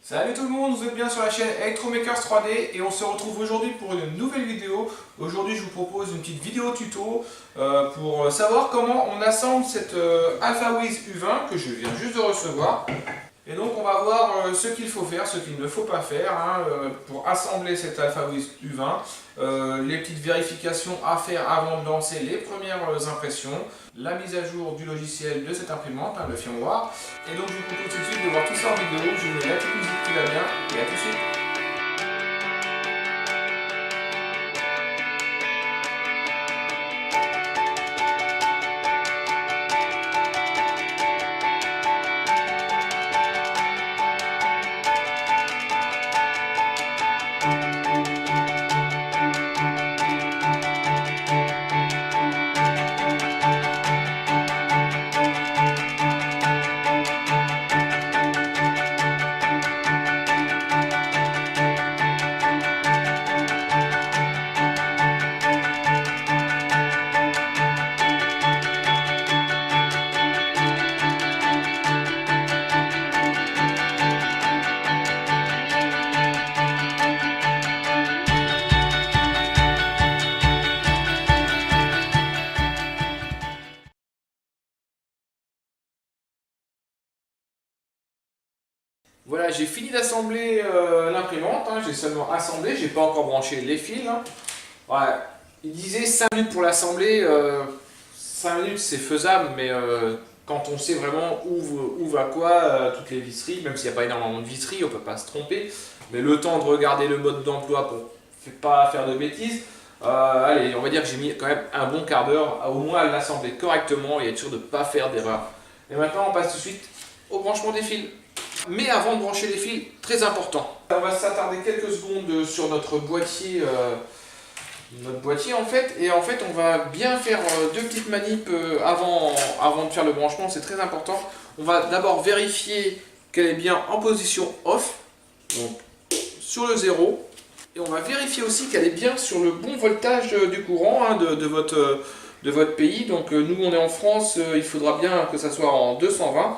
Salut tout le monde, vous êtes bien sur la chaîne Electromakers 3D et on se retrouve aujourd'hui pour une nouvelle vidéo. Aujourd'hui je vous propose une petite vidéo tuto pour savoir comment on assemble cette Alphawiz U20 que je viens juste de recevoir. Et donc on va voir ce qu'il faut faire, ce qu'il ne faut pas faire pour assembler cette Alphawiz U20, les petites vérifications à faire avant de lancer les premières impressions, la mise à jour du logiciel de cette imprimante, le firmware. Et donc je vous propose tout de suite de voir tout ça en vidéo, je vous mets la petite musique qui va bien et à tout de suite. Voilà, j'ai fini d'assembler l'imprimante, j'ai seulement assemblé, j'ai pas encore branché les fils. Ouais, il disait 5 minutes pour l'assembler, 5 minutes c'est faisable, mais quand on sait vraiment où va quoi, toutes les visseries, même s'il n'y a pas énormément de visseries, on peut pas se tromper, mais le temps de regarder le mode d'emploi pour pas faire de bêtises, allez, on va dire que j'ai mis quand même un bon quart d'heure au moins à l'assembler correctement et être sûr de ne pas faire d'erreur. Et maintenant on passe tout de suite au branchement des fils. Mais avant de brancher les fils, très important. On va s'attarder quelques secondes sur notre boîtier en fait. Et en fait, on va bien faire deux petites manips avant de faire le branchement, c'est très important. On va d'abord vérifier qu'elle est bien en position off, donc sur le 0. Et on va vérifier aussi qu'elle est bien sur le bon voltage du courant de votre pays. Donc nous, on est en France, il faudra bien que ça soit en 220.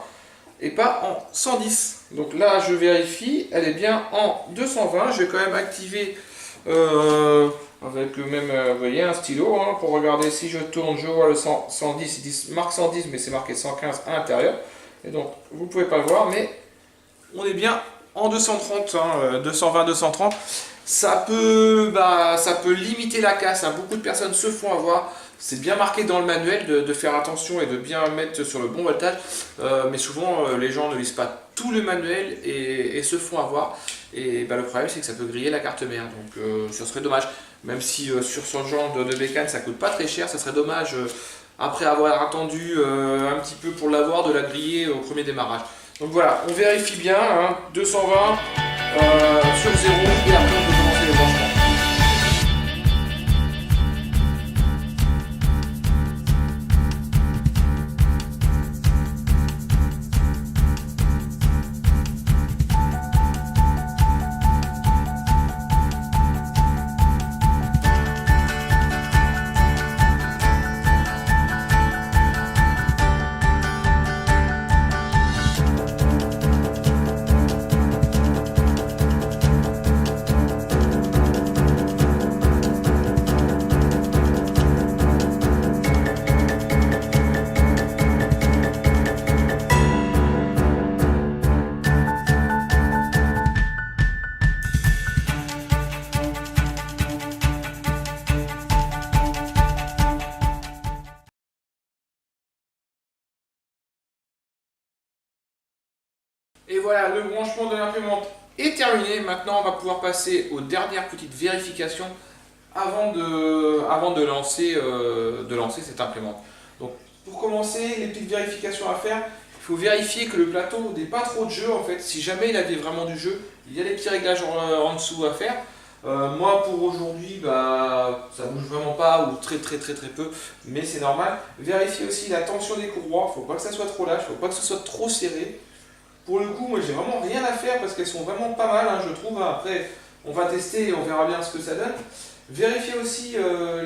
Et pas en 110. Donc là je vérifie, elle est bien en 220. Je vais quand même activer avec le même, vous voyez, un stylo pour regarder. Si je tourne, je vois le 110, il marque 110 mais c'est marqué 115 à l'intérieur. Et donc vous ne pouvez pas le voir, mais on est bien en 230, 220, 230. Ça peut limiter la casse, beaucoup de personnes se font avoir. C'est bien marqué dans le manuel de faire attention et de bien mettre sur le bon voltage, mais souvent les gens ne lisent pas tout le manuel et se font avoir. Et le problème c'est que ça peut griller la carte mère, donc ça serait dommage. Même si sur ce genre de bécane ça coûte pas très cher, ça serait dommage après avoir attendu un petit peu pour l'avoir de la griller au premier démarrage. Donc voilà, on vérifie bien, 220 sur 0 et après on peut commencer le branchement. Et voilà, le branchement de l'imprimante est terminé. Maintenant, on va pouvoir passer aux dernières petites vérifications avant de lancer cette imprimante. Donc, pour commencer, les petites vérifications à faire, il faut vérifier que le plateau n'ait pas trop de jeu en fait. Si jamais il avait vraiment du jeu, il y a des petits réglages en dessous à faire. Moi pour aujourd'hui, ça bouge vraiment pas ou très peu, mais c'est normal. Vérifiez aussi la tension des courroies, il ne faut pas que ça soit trop lâche, il ne faut pas que ce soit trop serré. Pour le coup, moi j'ai vraiment rien à faire parce qu'elles sont vraiment pas mal, je trouve. Après, on va tester et on verra bien ce que ça donne. Vérifiez aussi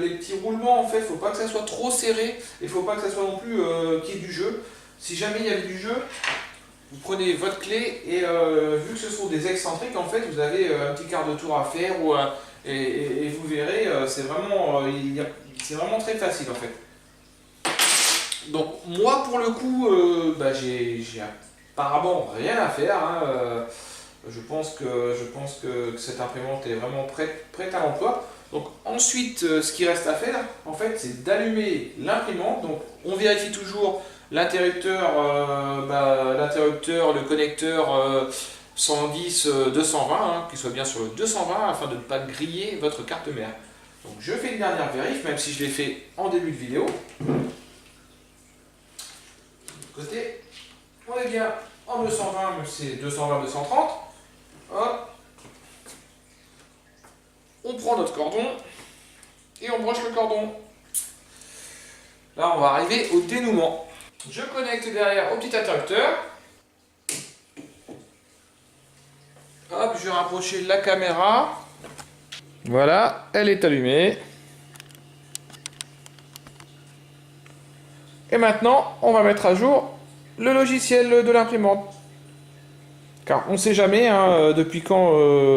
les petits roulements, en fait, il ne faut pas que ça soit trop serré, et il ne faut pas que ça soit non plus qu'il y ait du jeu. Si jamais il y avait du jeu, vous prenez votre clé et vu que ce sont des excentriques, en fait, vous avez un petit quart de tour à faire et vous verrez, c'est vraiment, c'est vraiment très facile en fait. Donc moi pour le coup, bah, j'ai apparemment rien à faire, hein, je pense que cette imprimante est vraiment prête à l'emploi. Donc ensuite, ce qui reste à faire, en fait, c'est d'allumer l'imprimante. Donc on vérifie toujours l'interrupteur, le connecteur 110-220, hein, qu'il soit bien sur le 220 afin de ne pas griller votre carte mère. Donc je fais une dernière vérif, même si je l'ai fait en début de vidéo. Côté, on est bien en 220, mais c'est 220-230. Hop. On prend notre cordon et on broche le cordon. Là, on va arriver au dénouement. Je connecte derrière au petit interrupteur. Hop, je vais rapprocher la caméra. Voilà, elle est allumée. Et maintenant, on va mettre à jour le logiciel de l'imprimante. Car on ne sait jamais hein, depuis quand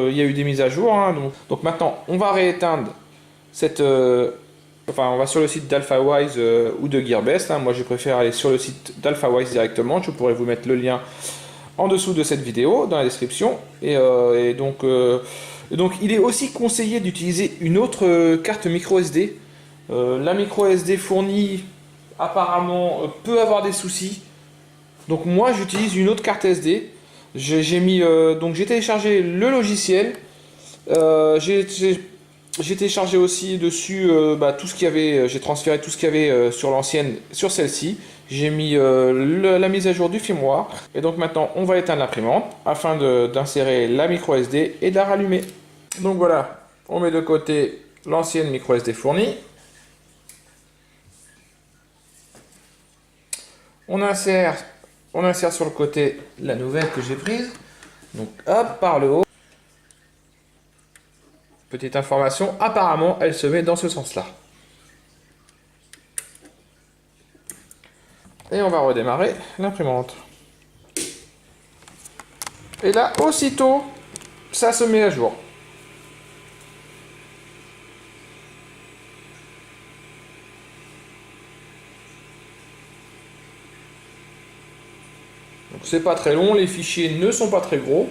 il y a eu des mises à jour. Hein, donc maintenant, on va rééteindre cette... enfin, on va sur le site d'AlphaWise ou de Gearbest. Hein. Moi, je préfère aller sur le site d'AlphaWise directement. Je pourrais vous mettre le lien en dessous de cette vidéo, dans la description. Et donc, il est aussi conseillé d'utiliser une autre carte micro SD. La micro SD fournie, apparemment, peut avoir des soucis. Donc moi, j'utilise une autre carte SD. J'ai téléchargé le logiciel. J'ai téléchargé aussi dessus tout ce qu'il y avait. J'ai transféré tout ce qu'il y avait sur l'ancienne, sur celle-ci. J'ai mis la mise à jour du firmware. Et donc maintenant, on va éteindre l'imprimante afin d'insérer la micro SD et de la rallumer. Donc voilà, on met de côté l'ancienne micro SD fournie. On insère sur le côté la nouvelle que j'ai prise. Donc hop, par le haut. Petite information, apparemment elle se met dans ce sens-là. Et on va redémarrer l'imprimante. Et là, aussitôt, ça se met à jour. Donc c'est pas très long, les fichiers ne sont pas très gros.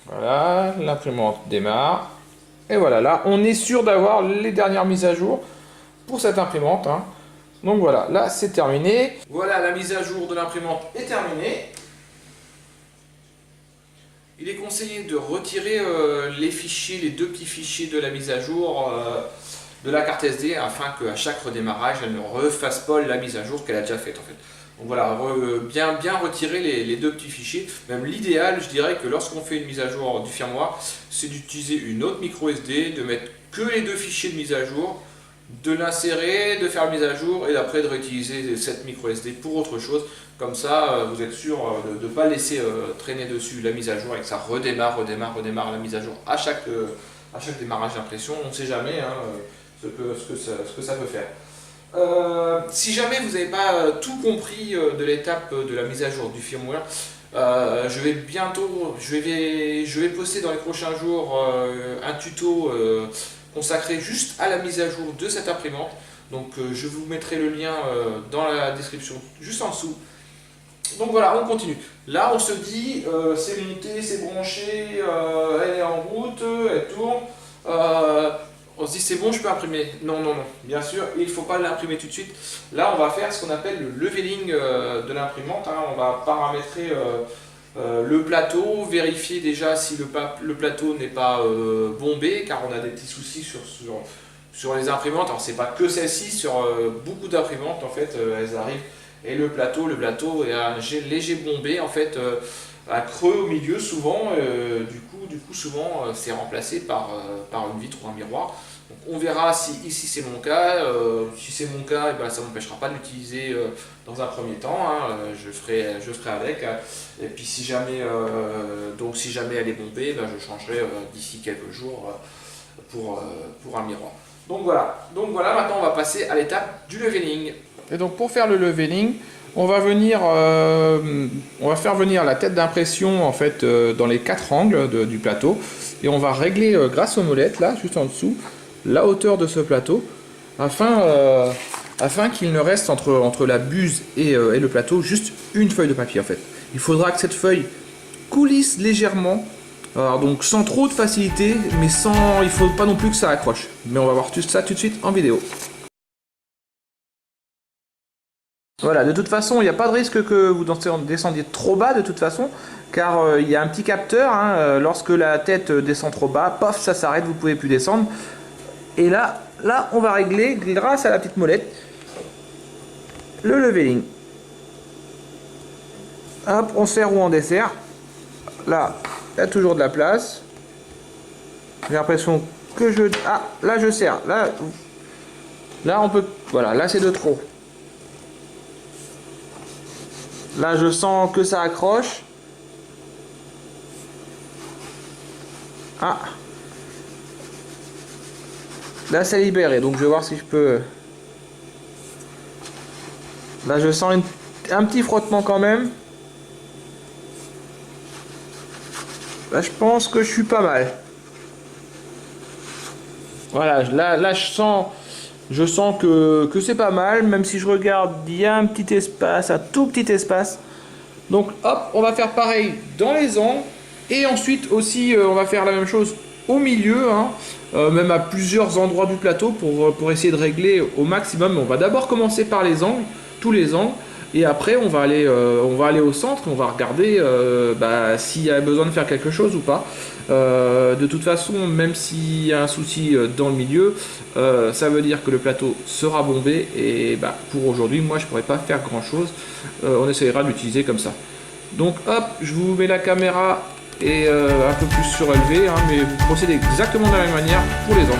Voilà, l'imprimante démarre. Et voilà, là, on est sûr d'avoir les dernières mises à jour pour cette imprimante. Hein. Donc voilà, là, c'est terminé. Voilà, la mise à jour de l'imprimante est terminée. Il est conseillé de retirer les fichiers, les deux petits fichiers de la mise à jour de la carte SD afin qu'à chaque redémarrage, elle ne refasse pas la mise à jour qu'elle a déjà faite en fait. Donc voilà, bien retirer les deux petits fichiers. Même l'idéal, je dirais que lorsqu'on fait une mise à jour du firmware, c'est d'utiliser une autre micro SD, de mettre que les deux fichiers de mise à jour, de l'insérer, de faire la mise à jour et après de réutiliser cette micro SD pour autre chose. Comme ça, vous êtes sûr de ne pas laisser traîner dessus la mise à jour et que ça redémarre la mise à jour à chaque démarrage d'impression. On ne sait jamais hein, ce que ça peut faire. Si jamais vous n'avez pas tout compris de l'étape de la mise à jour du firmware, je vais poster dans les prochains jours un tuto consacré juste à la mise à jour de cette imprimante. Donc je vous mettrai le lien dans la description juste en dessous. Donc voilà, on continue. Là on se dit, c'est monté, c'est branché, elle est en route, elle tourne. On se dit c'est bon, je peux imprimer. Non, bien sûr, il ne faut pas l'imprimer tout de suite. Là, on va faire ce qu'on appelle le leveling de l'imprimante. Hein. On va paramétrer le plateau, vérifier déjà si le plateau n'est pas bombé, car on a des petits soucis sur les imprimantes. Alors, c'est pas que celle-ci, sur beaucoup d'imprimantes, en fait, elles arrivent. Et le plateau est un léger bombé, en fait, un creux au milieu souvent. Du coup, souvent, c'est remplacé par une vitre ou un miroir. Donc, on verra si ici c'est mon cas. Si c'est mon cas, eh ben, ça ne m'empêchera pas de l'utiliser dans un premier temps. Hein, je ferai avec. Et puis si jamais elle est bombée, ben, je changerai d'ici quelques jours pour un miroir. Donc voilà, maintenant on va passer à l'étape du leveling. Et donc pour faire le leveling, on va faire venir la tête d'impression en fait dans les 4 angles du plateau et on va régler grâce aux molettes là juste en dessous la hauteur de ce plateau afin qu'il ne reste entre la buse et le plateau juste une feuille de papier en fait. Il faudra que cette feuille coulisse légèrement, alors donc sans trop de facilité, mais il ne faut pas non plus que ça accroche. Mais on va voir tout ça tout de suite en vidéo. Voilà, de toute façon, il n'y a pas de risque que vous descendiez trop bas de toute façon, car il y a un petit capteur, hein, lorsque la tête descend trop bas, paf, ça s'arrête, vous ne pouvez plus descendre. Et là, on va régler, grâce à la petite molette, le leveling. Hop, on serre ou on desserre. Là, il y a toujours de la place. J'ai l'impression que ah, là je serre. Là on peut... Voilà, là c'est de trop. Là je sens que ça accroche. Ah. Là c'est libéré, donc je vais voir si je peux... Là je sens un petit frottement quand même. Là je pense que je suis pas mal. Voilà, là je sens que c'est pas mal, même si je regarde, il y a un petit espace, un tout petit espace. Donc hop, on va faire pareil dans les angles. Et ensuite aussi, on va faire la même chose au milieu, hein, même à plusieurs endroits du plateau pour essayer de régler au maximum. On va d'abord commencer par les angles, tous les angles. Et après, on va aller au centre, on va regarder s'il y a besoin de faire quelque chose ou pas. De toute façon, même s'il y a un souci dans le milieu, ça veut dire que le plateau sera bombé. Et pour aujourd'hui, moi, je ne pourrais pas faire grand-chose. On essaiera de l'utiliser comme ça. Donc, hop, je vous mets la caméra et un peu plus surélevée, hein, mais vous procédez exactement de la même manière pour les angles.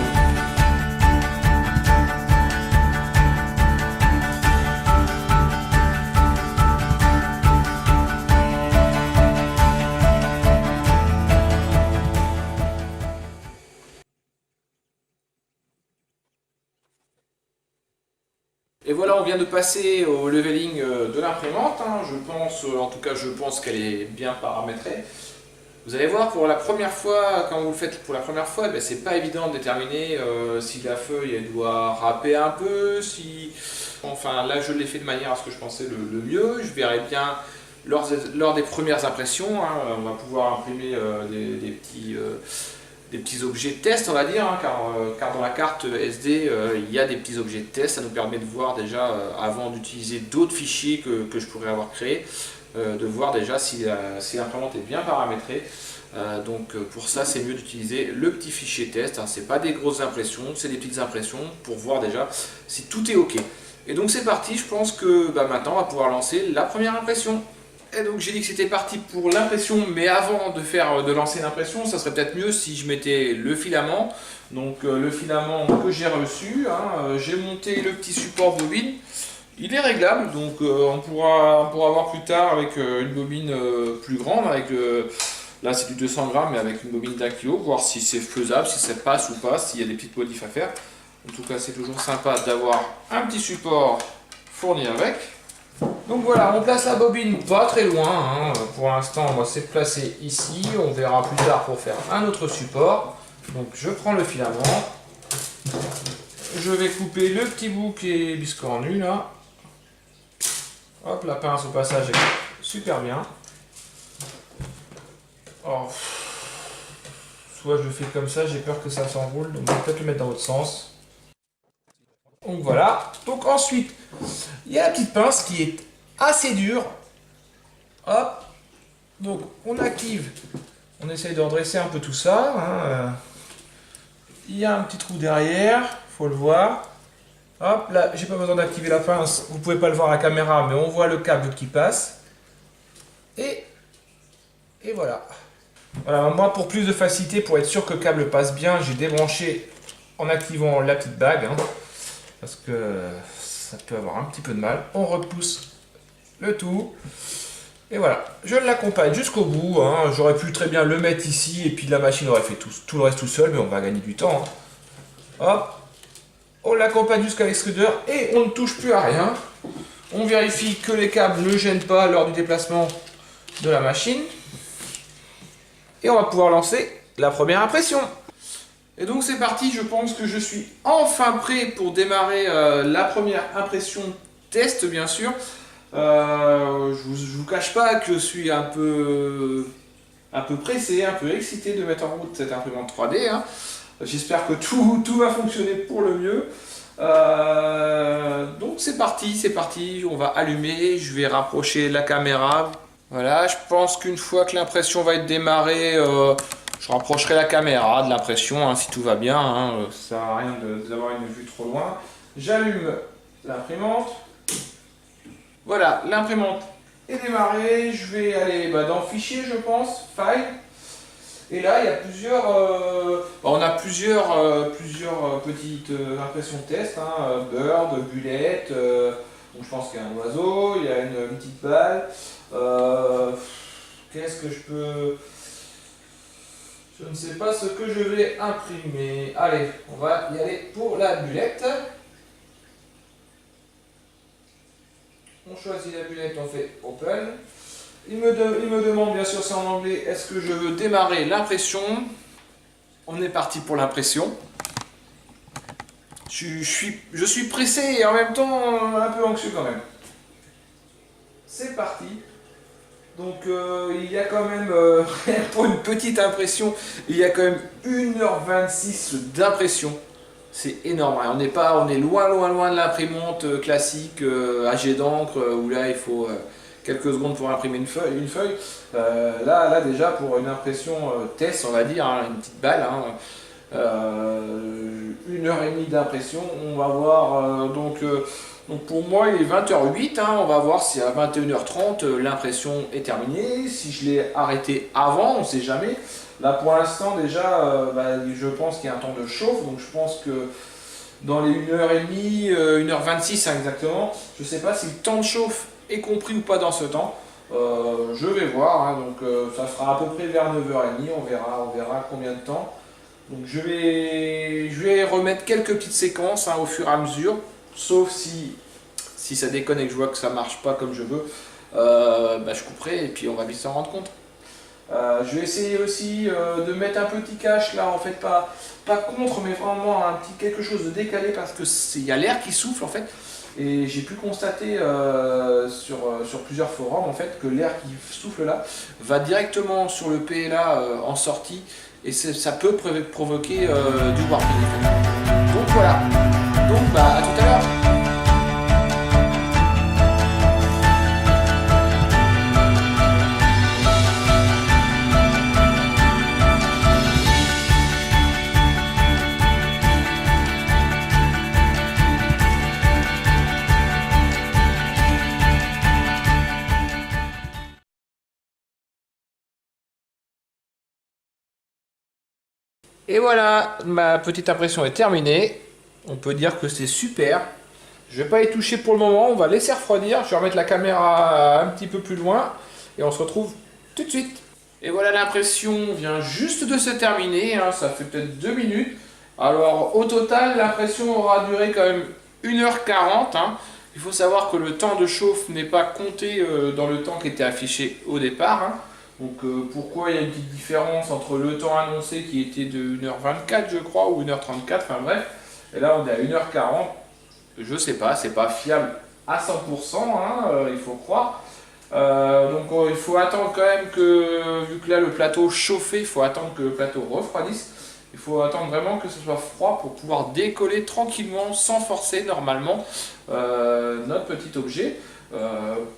Et voilà, on vient de passer au leveling de l'imprimante. Hein. Je pense qu'elle est bien paramétrée. Vous allez voir, pour la première fois, quand vous le faites pour la première fois, c'est pas évident de déterminer si la feuille elle doit râper un peu, Enfin, là je l'ai fait de manière à ce que je pensais le mieux. Je verrai bien lors des premières impressions, hein, on va pouvoir imprimer des petits objets de test, on va dire, hein, car dans la carte SD, il y a des petits objets de test. Ça nous permet de voir déjà, avant d'utiliser d'autres fichiers que je pourrais avoir créés, de voir déjà si l'imprimante est bien paramétrée. Donc pour ça, c'est mieux d'utiliser le petit fichier test. Hein. C'est pas des grosses impressions, c'est des petites impressions pour voir déjà si tout est OK. Et donc c'est parti, je pense que maintenant on va pouvoir lancer la première impression. Et donc j'ai dit que c'était parti pour l'impression, mais avant de lancer l'impression, ça serait peut-être mieux si je mettais le filament. Donc le filament que j'ai reçu, hein, j'ai monté le petit support bobine. Il est réglable, donc on pourra voir plus tard avec une bobine plus grande, là c'est du 200 grammes, mais avec une bobine d'1 kg, voir si c'est faisable, si ça passe ou pas, s'il y a des petites modifs à faire. En tout cas, c'est toujours sympa d'avoir un petit support fourni avec. Donc voilà, on place la bobine pas très loin, hein. Pour l'instant on va se placer ici, on verra plus tard pour faire un autre support. Donc je prends le filament, je vais couper le petit bout qui est biscornu là. Hop, la pince au passage est super bien. Alors, soit je le fais comme ça, j'ai peur que ça s'enroule, donc je vais peut-être le mettre dans l'autre sens. Donc voilà. Donc ensuite, il y a la petite pince qui est assez dure. Hop. Donc on active. On essaye de redresser un peu tout ça. Hein. Il y a un petit trou derrière, faut le voir. Hop, là, j'ai pas besoin d'activer la pince. Vous pouvez pas le voir à la caméra, mais on voit le câble qui passe. Et voilà. Voilà, moi pour plus de facilité, pour être sûr que le câble passe bien, j'ai débranché en activant la petite bague. Hein. Parce que ça peut avoir un petit peu de mal. On repousse le tout. Et voilà, je l'accompagne jusqu'au bout, hein. J'aurais pu très bien le mettre ici et puis la machine aurait fait tout le reste tout seul, mais on va gagner du temps, hein. Hop, on l'accompagne jusqu'à l'extrudeur et on ne touche plus à rien. On vérifie que les câbles ne gênent pas lors du déplacement de la machine. Et on va pouvoir lancer la première impression. Et donc c'est parti, je pense que je suis enfin prêt pour démarrer la première impression test, bien sûr. Je vous cache pas que je suis un peu pressé, un peu excité de mettre en route cette imprimante 3D, hein. J'espère que tout va fonctionner pour le mieux. Donc c'est parti, on va allumer, je vais rapprocher la caméra. Voilà, je pense qu'une fois que l'impression va être démarrée, je rapprocherai la caméra de l'impression, hein, si tout va bien, hein, ça sert à rien d'avoir une vue trop loin. J'allume l'imprimante. Voilà, l'imprimante est démarrée, je vais aller dans Fichier, je pense, File. Et là, il y a on a plusieurs petites impressions test, hein, Bird, Bullet, donc je pense qu'il y a un oiseau, il y a une petite balle. Qu'est-ce que je peux... Je ne sais pas ce que je vais imprimer. Allez, on va y aller pour la bulette. On choisit la bulette, on fait Open. Il me demande, bien sûr c'est en anglais, est-ce que je veux démarrer l'impression. On est parti pour l'impression. Je suis pressé et en même temps un peu anxieux quand même. C'est parti. Donc il y a quand même, pour une petite impression, il y a quand même 1h26 d'impression. C'est énorme, hein. On est loin de l'imprimante classique à jet d'encre où là il faut quelques secondes pour imprimer une feuille. Là déjà pour une impression test, on va dire, hein, une petite balle, hein, 1h30 d'impression. On va voir donc pour moi il est 20h08, hein, on va voir si à 21h30 l'impression est terminée. Si je l'ai arrêté avant, on ne sait jamais. Là pour l'instant déjà, je pense qu'il y a un temps de chauffe, donc je pense que dans les 1h30, 1h26 hein, exactement, je ne sais pas si le temps de chauffe est compris ou pas dans ce temps. Je vais voir, hein, donc ça sera à peu près vers 9h30, on verra combien de temps. Donc je vais remettre quelques petites séquences, hein, au fur et à mesure, sauf si ça déconne et que je vois que ça marche pas comme je veux, je couperai et puis on va vite s'en rendre compte. Je vais essayer aussi de mettre un petit cache là, en fait pas contre, mais vraiment un petit quelque chose de décalé parce que il y a l'air qui souffle en fait. Et j'ai pu constater sur plusieurs forums en fait que l'air qui souffle là va directement sur le PLA en sortie et ça peut provoquer du warping. Donc voilà. Donc à tout à l'heure. Et voilà, ma petite impression est terminée. On peut dire que c'est super. Je vais pas y toucher pour le moment, on va laisser refroidir. Je vais remettre la caméra un petit peu plus loin et on se retrouve tout de suite. Et voilà, l'impression vient juste de se terminer, hein, ça fait peut-être 2 minutes. Alors au total, l'impression aura duré quand même 1h40. Hein. Il faut savoir que le temps de chauffe n'est pas compté dans le temps qui était affiché au départ. Hein. Donc pourquoi il y a une petite différence entre le temps annoncé qui était de 1h24 je crois ou 1h34, enfin bref, et là on est à 1h40, je sais pas, c'est pas fiable à 100%, hein, il faut croire. Il faut attendre quand même que, vu que là le plateau chauffait, il faut attendre que le plateau refroidisse. Il faut attendre vraiment que ce soit froid pour pouvoir décoller tranquillement, sans forcer normalement, notre petit objet.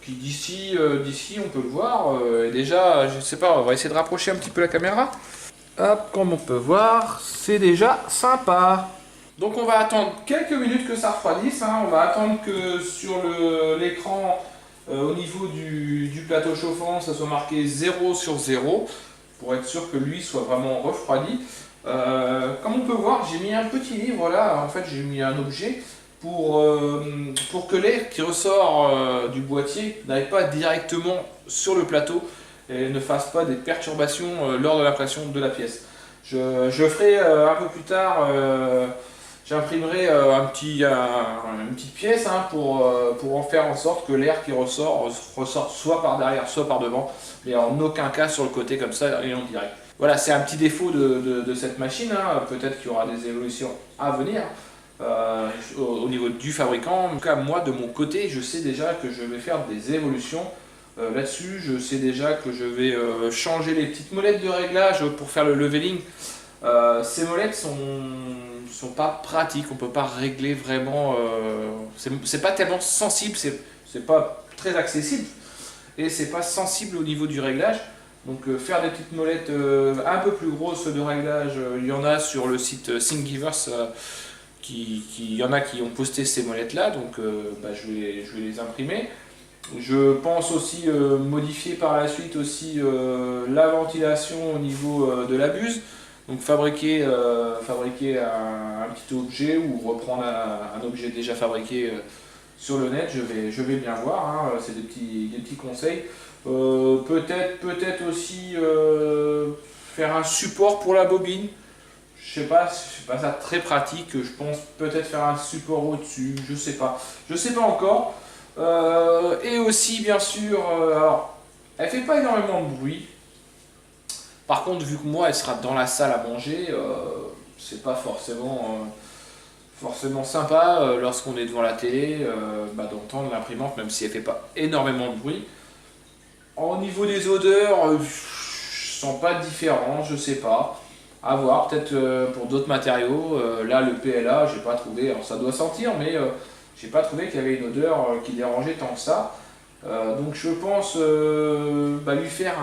Puis d'ici on peut le voir, et déjà je sais pas, on va essayer de rapprocher un petit peu la caméra. Hop, comme on peut voir, c'est déjà sympa. Donc on va attendre quelques minutes que ça refroidisse, hein. On va attendre que sur l'écran au niveau du plateau chauffant ça soit marqué 0 sur 0 pour être sûr que lui soit vraiment refroidi. Comme on peut voir, j'ai mis un petit livre là, en fait j'ai mis un objet pour que l'air qui ressort du boîtier n'aille pas directement sur le plateau et ne fasse pas des perturbations lors de l'impression de la pièce. Je ferai un peu plus tard, j'imprimerai une petite pièce hein, pour en faire en sorte que l'air qui ressort soit par derrière, soit par devant, mais en aucun cas sur le côté comme ça et en direct. Voilà, c'est un petit défaut de cette machine, hein. Peut-être qu'il y aura des évolutions à venir au niveau du fabricant. En tout cas, moi de mon côté, je sais déjà que je vais faire des évolutions là-dessus. Je sais déjà que je vais changer les petites molettes de réglage pour faire le leveling. Ces molettes sont pas pratiques, on peut pas régler vraiment, c'est pas tellement sensible, c'est pas très accessible et c'est pas sensible au niveau du réglage. Donc faire des petites molettes un peu plus grosses de réglage, il y en a sur le site Thingiverse, il y en a qui ont posté ces molettes là, donc je vais les imprimer. Je pense aussi modifier par la suite aussi la ventilation au niveau de la buse. Donc fabriquer un petit objet ou reprendre un objet déjà fabriqué sur le net, je vais bien voir, hein, c'est des petits conseils. Peut-être aussi faire un support pour la bobine. Je sais pas ça très pratique, je pense peut-être faire un support au-dessus, je sais pas encore. Et aussi bien sûr, alors elle fait pas énormément de bruit. Par contre, vu que moi, elle sera dans la salle à manger, c'est pas forcément sympa lorsqu'on est devant la télé d'entendre l'imprimante, même si elle fait pas énormément de bruit. Au niveau des odeurs, je sens pas de différence, je sais pas. À voir, peut-être pour d'autres matériaux. Là, le PLA, j'ai pas trouvé. Alors ça doit sentir, mais j'ai pas trouvé qu'il y avait une odeur qui dérangeait tant que ça. Donc je pense lui faire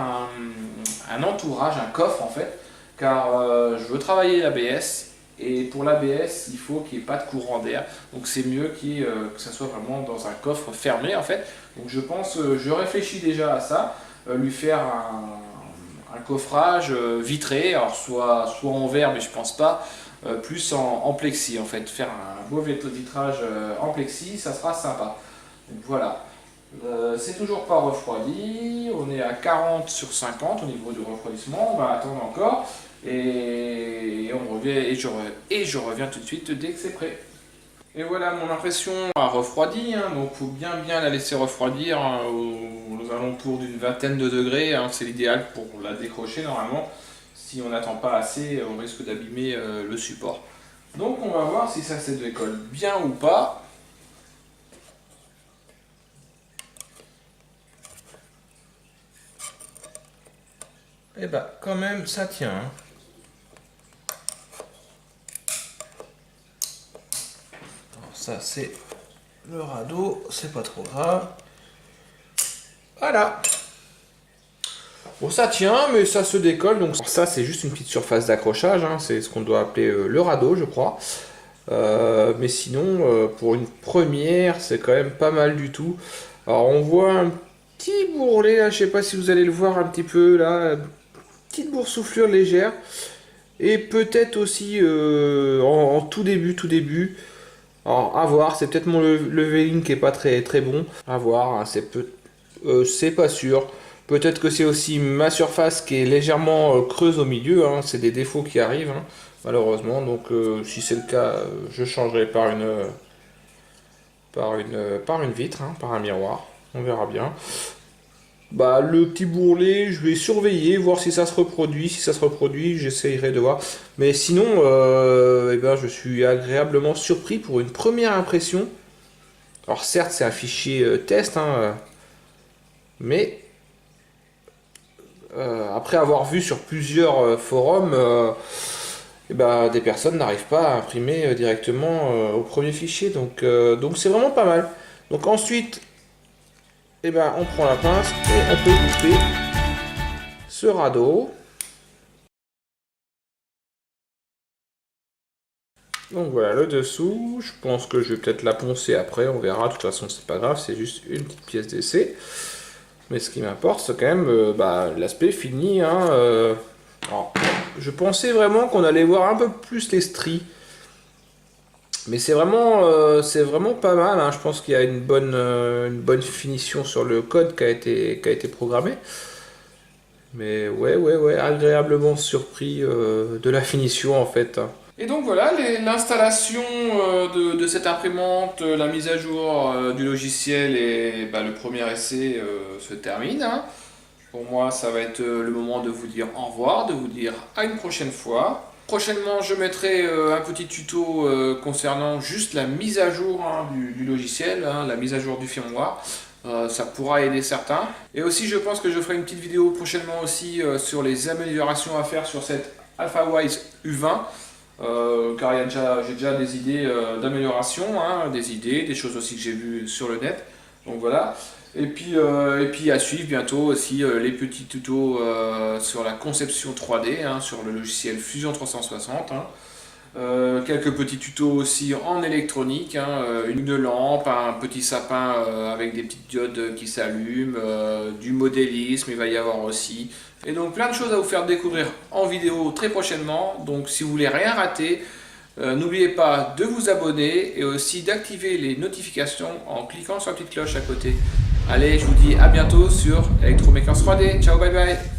un entourage, un coffre en fait, car je veux travailler l'ABS et pour l'ABS il faut qu'il n'y ait pas de courant d'air, donc c'est mieux que ça soit vraiment dans un coffre fermé en fait. Donc je pense, je réfléchis déjà à ça, lui faire un coffrage vitré, alors soit en verre mais je pense pas, plus en plexi en fait, faire un beau vitrage en plexi, ça sera sympa. Donc voilà. C'est toujours pas refroidi, on est à 40 sur 50 au niveau du refroidissement, on va attendre encore et on revient et je reviens tout de suite dès que c'est prêt. Et voilà, mon impression a refroidi, hein, donc il faut bien la laisser refroidir hein, aux alentours d'une vingtaine de degrés, hein, c'est l'idéal pour la décrocher normalement. Si on n'attend pas assez, on risque d'abîmer le support. Donc on va voir si ça se décolle bien ou pas. Et quand même ça tient. Hein. Alors ça c'est le radeau, c'est pas trop grave. Voilà. Bon ça tient mais ça se décolle, donc ça c'est juste une petite surface d'accrochage, hein. C'est ce qu'on doit appeler le radeau je crois. Mais sinon pour une première c'est quand même pas mal du tout. Alors on voit un petit bourrelet là, je sais pas si vous allez le voir un petit peu là. Petite boursouflure légère et peut-être aussi en tout début alors à voir, c'est peut-être mon leveling qui est pas très bon à voir, hein, c'est pas sûr, peut-être que c'est aussi ma surface qui est légèrement creuse au milieu, hein, c'est des défauts qui arrivent hein, malheureusement, donc si c'est le cas je changerai par une vitre, hein, par un miroir, on verra bien. Le petit bourrelet, je vais surveiller, voir si ça se reproduit. Si ça se reproduit, j'essayerai de voir. Mais sinon, je suis agréablement surpris pour une première impression. Alors certes, c'est un fichier test, hein, mais après avoir vu sur plusieurs forums, des personnes n'arrivent pas à imprimer directement au premier fichier. Donc c'est vraiment pas mal. Donc ensuite... on prend la pince et on peut couper ce radeau. Donc voilà le dessous, je pense que je vais peut-être la poncer après, on verra, de toute façon c'est pas grave, c'est juste une petite pièce d'essai. Mais ce qui m'importe c'est quand même l'aspect fini. Hein, alors, je pensais vraiment qu'on allait voir un peu plus les stries. Mais c'est vraiment pas mal, hein. Je pense qu'il y a une bonne finition sur le code qui a été programmé. Mais ouais, agréablement surpris de la finition en fait. Et donc voilà, l'installation de cette imprimante, la mise à jour du logiciel et bah, le premier essai se termine, hein. Pour moi, ça va être le moment de vous dire au revoir, de vous dire à une prochaine fois. Prochainement, je mettrai un petit tuto concernant juste la mise à jour, hein, du logiciel, hein, la mise à jour du firmware. Ça pourra aider certains. Et aussi, je pense que je ferai une petite vidéo prochainement aussi sur les améliorations à faire sur cette AlphaWise U20. Car j'ai déjà des idées d'amélioration, hein, des choses aussi que j'ai vues sur le net. Donc voilà. Et puis à suivre bientôt aussi les petits tutos sur la conception 3D, hein, sur le logiciel Fusion 360. Hein. Quelques petits tutos aussi en électronique, hein, une lampe, un petit sapin avec des petites diodes qui s'allument, du modélisme, il va y avoir aussi. Et donc plein de choses à vous faire découvrir en vidéo très prochainement. Donc si vous voulez rien rater, n'oubliez pas de vous abonner et aussi d'activer les notifications en cliquant sur la petite cloche à côté. Allez, je vous dis à bientôt sur Electromakers 3D. Ciao, bye bye.